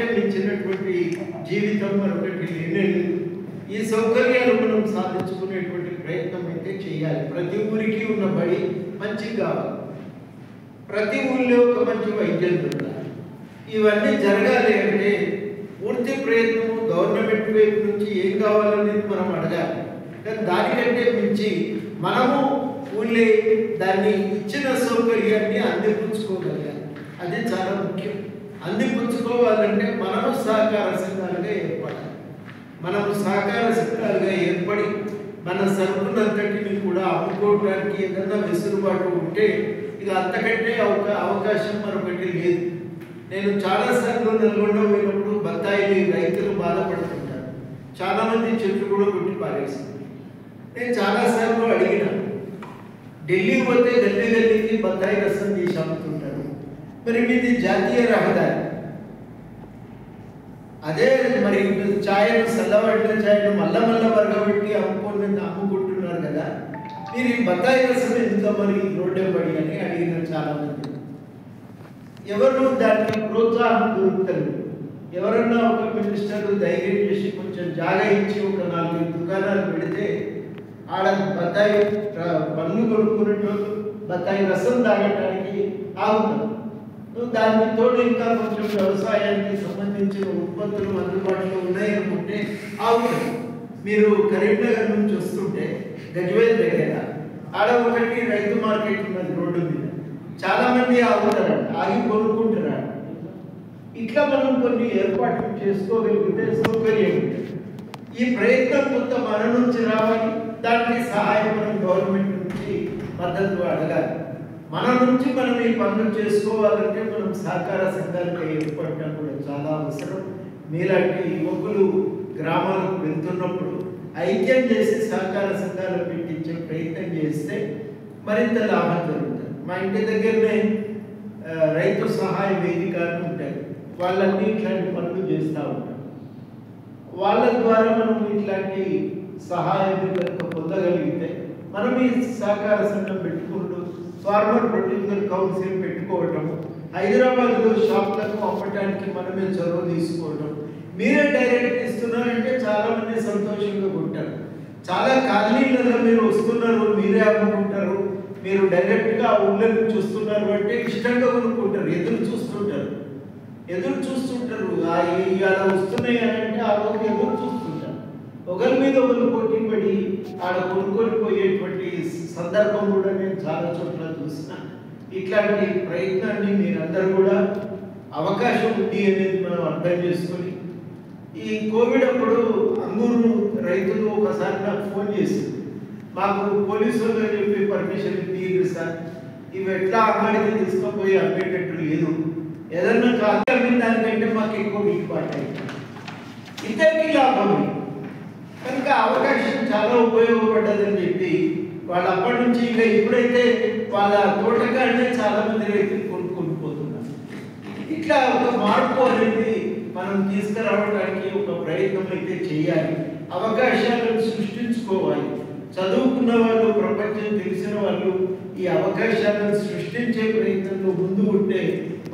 అంతకంటే మించినటువంటి జీవితం మరొకటి లేనేలేదు. ఈ సౌకర్యాలు మనం సాధించుకునేటువంటి ప్రయత్నం అయితే చేయాలి. ప్రతి ఊరికి ఉన్న బడి మంచిగా కావాలి, ప్రతి ఊళ్ళో ఒక మంచి వైద్యం దొరకాలి. ఇవన్నీ జరగాలి అంటే పూర్తి ప్రయత్నము గవర్నమెంట్ వైపు నుంచి ఏం కావాలనేది మనం అడగాలి. కానీ దానికంటే మించి మనము ఊళ్ళే దాన్ని ఇచ్చిన సౌకర్యాన్ని అందిపుచ్చుకోగలగాలి. అది చాలా ముఖ్యం. అందిపుచ్చుకోవాలంటే మనము సహకార సంఘాలుగా ఏర్పడాలి. మనము సహకార సంఘాలుగా ఏర్పడి మన సరుకులంతటిని కూడా అమ్ముకోవడానికి ఏదన్నా వెసులుబాటు ఉంటే ఇక అంతకంటే అవకాశం మరొకటి లేదు. నేను చాలాసార్లు నల్గొండ పోయినప్పుడు బత్తాయి రైతులు బాధపడుతుంటారు. చాలామంది చెట్లు కూడా కొట్టి పారేస్తారు. నేను చాలాసార్లు అడిగిన, ఢిల్లీ పోతే గల్లీ గల్లీకి బత్తాయి రసం తీసి అమ్ముతుంటారు, మరి మీది జాతీయ రహదారి, అదే మరి ఛాయను చల్లబడిన ఛాయను మళ్ళా మరగబెట్టి అమ్ముకుంటున్నారు కదా, మీరు ఈ బత్తాయి రసం ఎంత మరి రోడ్డే పడి అని అడిగిన చాలామంది. ఎవరు దానికి ప్రోత్సాహం దొరుకుతారు? ఎవరన్నా ఒక మినిస్టర్ ధైర్యం చేసి కొంచెం జాగా ఇచ్చి ఒక 4 దుకాణాలు పెడితే ఆడ బత్తాయి పండ్లు కొనుక్కునేటోళ్ళు బత్తాయి రసం తాగడానికి ఆగుతారు. దానికి తోడు ఇంకా కొంచెం వ్యవసాయానికి సంబంధించిన ఉత్పత్తులు అందుబాటులో ఉన్నాయనుకుంటే ఆగుతారు. మీరు కరీంనగర్ నుంచి వస్తుంటే గజ్వేల్ దగ్గర ఆడ ఒకటి రైతు మార్కెట్ ఉన్నది రోడ్డు మీద, చాలామంది ఆగుతారు, ఆగి కొనుక్కుంటున్నారు. ఇట్లా మనం కొన్ని ఏర్పాట్లు చేసుకోగలిగితే సౌకర్యం ఉంటుంది. ఈ ప్రయత్నం కొంత మన నుంచి రావాలి. దానికి సహాయం మనం గవర్నమెంట్ నుంచి మద్దతు అడగాలి. మన నుంచి మనం ఈ పనులు చేసుకోవాలంటే మనం సహకార సంఘాలుగా ఏర్పడటం కూడా చాలా అవసరం. మీలాంటి యువకులు గ్రామాలకు వెళ్తున్నప్పుడు ఐక్యం చేసి సహకార సంఘాలు పెట్టించే ప్రయత్నం చేస్తే మరింత లాభం జరుగుతుంది. మా ఇంటి దగ్గరనే రైతు సహాయ వేదికలు ఉంటాయి, వాళ్ళన్నీ ఇట్లాంటి పనులు చేస్తూ ఉంటారు. వాళ్ళ ద్వారా మనం ఇట్లాంటి సహాయాన్ని కనుక పొందగలిగితే మనం ఈ సహకార సంఘం పెట్టుకుంటూ ఫార్మర్ ప్రొడ్యూసర్ కౌన్సిల్ పెట్టుకోవటము, హైదరాబాద్లో షాపులకు అమ్మటానికి మనమే చొరవ తీసుకోవటం, మీరే డైరెక్ట్ ఇస్తున్నారంటే చాలామంది సంతోషంగా ఉంటారు. చాలా కాలనీలలో మీరు వస్తున్నారు, మీరే అమ్ముకుంటారు, మీరు డైరెక్ట్గా ఊళ్ళ నుంచి వస్తున్నారు అంటే ఇష్టంగా కొనుక్కుంటారు, ఎదురు చూస్తుంటారు. ఇవాళ వస్తున్నాయి అని అంటే ఆ రోజు ఎదురు చూస్తుంటారు. ఒకరి మీద ఒకరు పోటీ పడి ఆడ కొనుక్కొని పోయేటువంటి సందర్భం కూడా నేను చాలా చోట్ల చూసిన. ఇట్లాంటి ప్రయత్నాన్ని మీరందరూ కూడా అవకాశం ఉంది అనేది మనం అర్థం చేసుకొని, ఈ కోవిడ్ అప్పుడు అంగూరు రైతులు ఒకసారి నాకు ఫోన్ చేసింది, మాకు పోలీసులు చెప్పి పర్మిషన్ ఇవ్వరు సార్, ఇవి ఎట్లా అంగడికి తీసుకుపోయి అమ్మేటట్టు లేదు, ఏదన్నా కాదు అమ్మిన దానికంటే మాకు ఎక్కువ గిట్టుబాటు అయింది, ఇద్దరికి లాభం. కనుక అవకాశం చాలా ఉపయోగపడ్డదని చెప్పి వాళ్ళు అప్పటి నుంచి ఇంకా ఇప్పుడైతే వాళ్ళ తోటగానే చాలా మంది రైతులు కొనుక్కొని పోతున్నారు. ఇట్లా ఒక మార్పు అనేది మనం తీసుకురావడానికి ఒక ప్రయత్నం అయితే చేయాలి. అవకాశాలను సృష్టించుకోవాలి. చదువుకున్న వాళ్ళు, ప్రపంచం తెలిసిన వాళ్ళు ఈ అవకాశాలను సృష్టించే ప్రయత్నంలో ముందు ఉంటే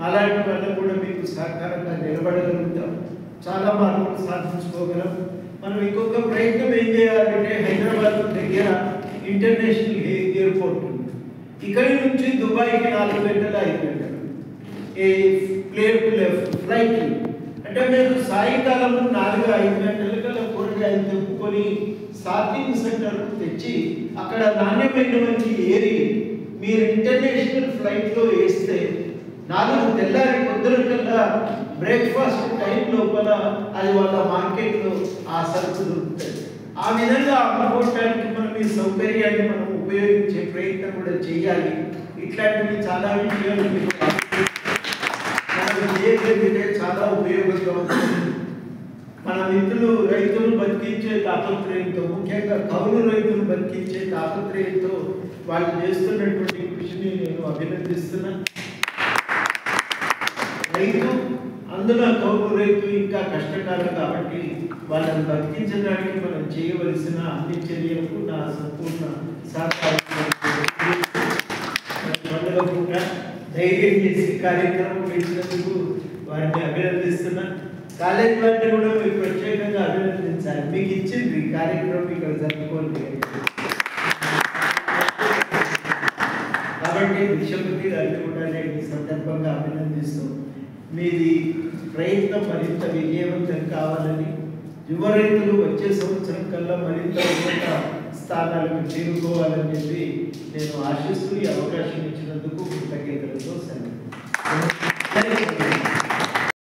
అలాంటి వాళ్ళకు కూడా మీకు సహకారంగా నిలబడగలుగుతాం, చాలా మార్పులు సాధించుకోగలం. మనం ఇంకొక ప్రయత్నం ఏం చేయాలంటే హైదరాబాద్ దగ్గర ఇంటర్నేషనల్ ఎయిర్పోర్ట్ ఉంది. ఇక్కడి నుంచి దుబాయ్కి 4 గంటలు 5 గంటలు ఫ్లైట్. అంటే మీరు సాయంకాలం 4-5 గంటలకల్లా కూరగాయలు తెప్పుకొని సార్టింగ్ సెంటర్ తెచ్చి అక్కడ నాణ్యమైనటువంటి ఏరి మీరు ఇంటర్నేషనల్ ఫ్లైట్లో వేస్తే 4 తెల్లారి పొద్దునకల్లా బ్రేక్ఫాస్ట్ టైం లోపల అది వాళ్ళ మార్కెట్లో ఆ సరుకు దొరుకుతుంది. ఆ విధంగా అమ్ముకోవడానికి మనం ఈ సౌకర్యాన్ని మనం ఉపయోగించే ప్రయత్నం కూడా చేయాలి. ఇట్లాంటివి చాలా విషయాలు మనం చేయగలిగితే చాలా ఉపయోగంగా ఉంటుంది. మన మిత్రులు రైతులు బతికించే తాపత్రయంతో, ముఖ్యంగా కౌలు రైతులు బతికించే తాపత్రయంతో వాళ్ళు చేస్తున్నటువంటి కృషిని నేను అభినందిస్తున్నా. రైతు అందులో కౌలు రైతు ఇంకా కష్టకాలం కాబట్టి వాళ్ళని బతికించడానికి మనం చేయవలసిన అన్ని చర్యలకు నా సంపూర్ణ సహకారం. ధైర్యం చేసి కార్యక్రమం పెట్టినందుకు వారిని అభినందిస్తున్నా. కాలేజ్ వారిని కూడా మీరు ప్రత్యేకంగా అభినందించాలి. మీకు ఇచ్చింది ఈ కార్యక్రమం ఇక్కడ జరుపుకోండి. కాబట్టి విశ్వపతి గారిని కూడా నేను ఈ సందర్భంగా అభినందిస్తూ మీది ప్రయత్నం మరింత విజయవంతం కావాలని, యువ రైతులు వచ్చే సంవత్సరం కల్లా మరింత ఉన్నత స్థానాలకు చేరుకోవాలని చెప్పి నేను ఆశిస్తూ ఈ అవకాశం ఇచ్చినందుకు కృతజ్ఞతలతో సెలవు.